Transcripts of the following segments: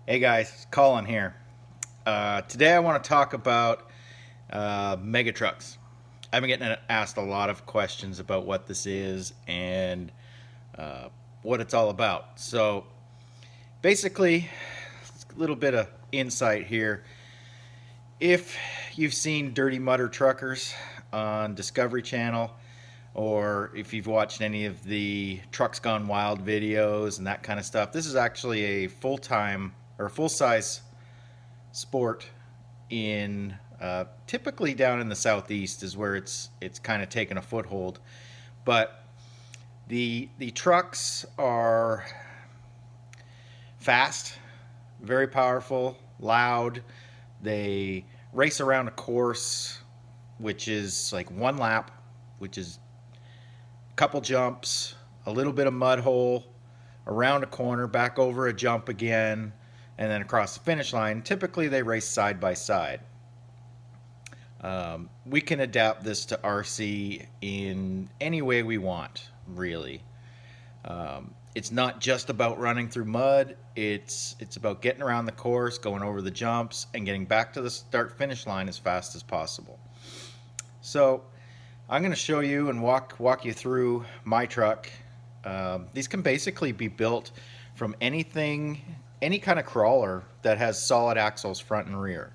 Hey guys, Colin here. Today I want to talk about mega trucks. I've been getting asked a lot of questions about what this is and uh, what it's all about. So basically, a little bit of insight here. If you've seen Dirty Mutter Truckers on Discovery Channel, or if you've watched any of the Trucks Gone Wild videos and that kind of stuff, this is actually a full-time or full-size sport in typically down in the southeast is where it's kind of taken a foothold. But the trucks are fast, very powerful, loud. They race around a course, which is like one lap, which is a couple jumps, a little bit of mud hole, around a corner, back over a jump again, and then across the finish line. Typically, they race side by side. We can adapt this to RC in any way we want, really. It's not just about running through mud. It's about getting around the course, going over the jumps, and getting back to the start finish line as fast as possible. So I'm going to show you and walk you through my truck. These can basically be built from any kind of crawler that has solid axles front and rear.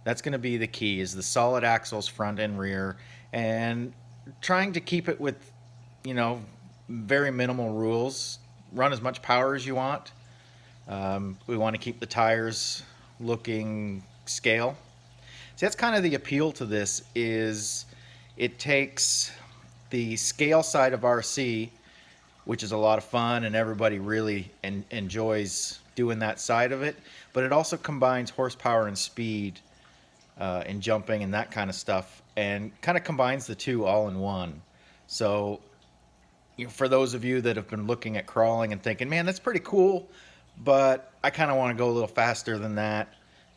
That's going to be the key, is the solid axles front and rear, and trying to keep it with, very minimal rules. Run as much power as you want. We want to keep the tires looking scale. See, that's kind of the appeal to this, is it takes the scale side of RC, which is a lot of fun and everybody really enjoys doing that side of it, but it also combines horsepower and speed and jumping and that kind of stuff, and kind of combines the two all in one. So for those of you that have been looking at crawling and thinking, man, that's pretty cool, but I kind of want to go a little faster than that,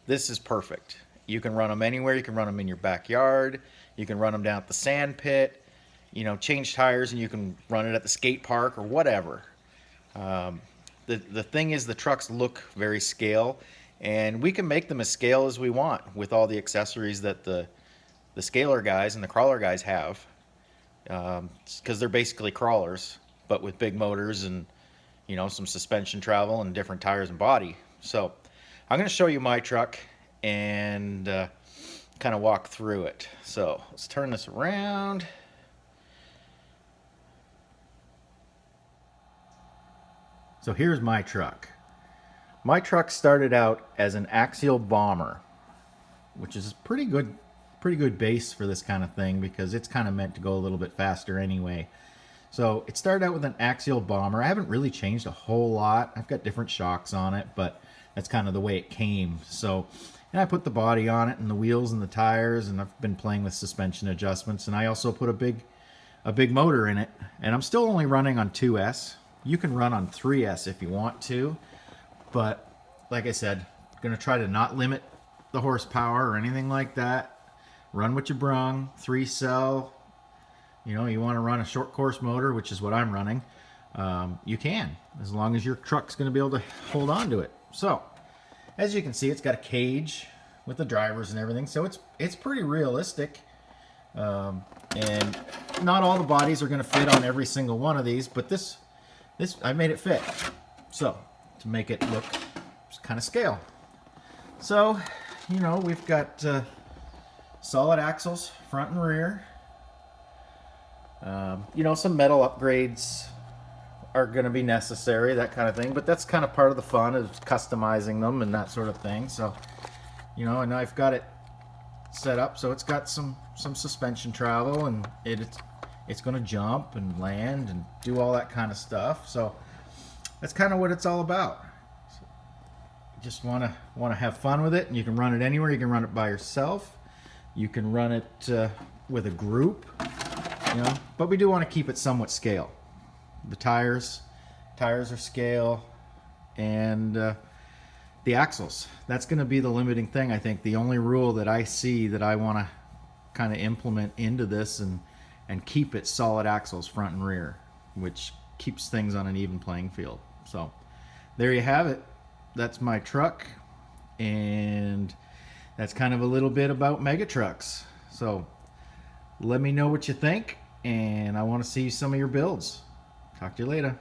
this is perfect. You can run them anywhere. You can run them in your backyard. You can run them down at the sand pit, change tires, and you can run it at the skate park or whatever. The thing is, the trucks look very scale, and we can make them as scale as we want with all the accessories that the scaler guys and the crawler guys have, because they're basically crawlers, but with big motors and some suspension travel and different tires and body. So I'm going to show you my truck and kind of walk through it. So let's turn this around. So here's my truck. My truck started out as an axial bomber, which is pretty good base for this kind of thing, because it's kind of meant to go a little bit faster anyway. So it started out with an axial bomber. I haven't really changed a whole lot. I've got different shocks on it, but that's kind of the way it came. So, and I put the body on it and the wheels and the tires, and I've been playing with suspension adjustments, and I also put a big motor in it, and I'm still only running on 2S. You can run on 3S if you want to, but like I said, I'm going to try to not limit the horsepower or anything like that. Run what you brung, 3-cell. You want to run a short course motor, which is what I'm running. You can, as long as your truck's going to be able to hold on to it. So, as you can see, it's got a cage with the drivers and everything, so it's pretty realistic. And not all the bodies are going to fit on every single one of these, but this I made it fit. So, to make it look kind of scale. So, we've got solid axles front and rear. Some metal upgrades are going to be necessary, that kind of thing, but that's kind of part of the fun, is customizing them and that sort of thing. So, and I've got it set up so it's got some suspension travel, and it's going to jump and land and do all that kind of stuff. So that's kind of what it's all about. So you just want to have fun with it, and you can run it anywhere. You can run it by yourself. You can run it with a group. But we do want to keep it somewhat scale. The tires are scale, and the axles. That's going to be the limiting thing, I think. The only rule that I see that I want to kind of implement into this and keep it solid axles front and rear, which keeps things on an even playing field. So there you have it. that's my truck, and that's kind of a little bit about mega trucks. So let me know what you think, and I want to see some of your builds. Talk to you later.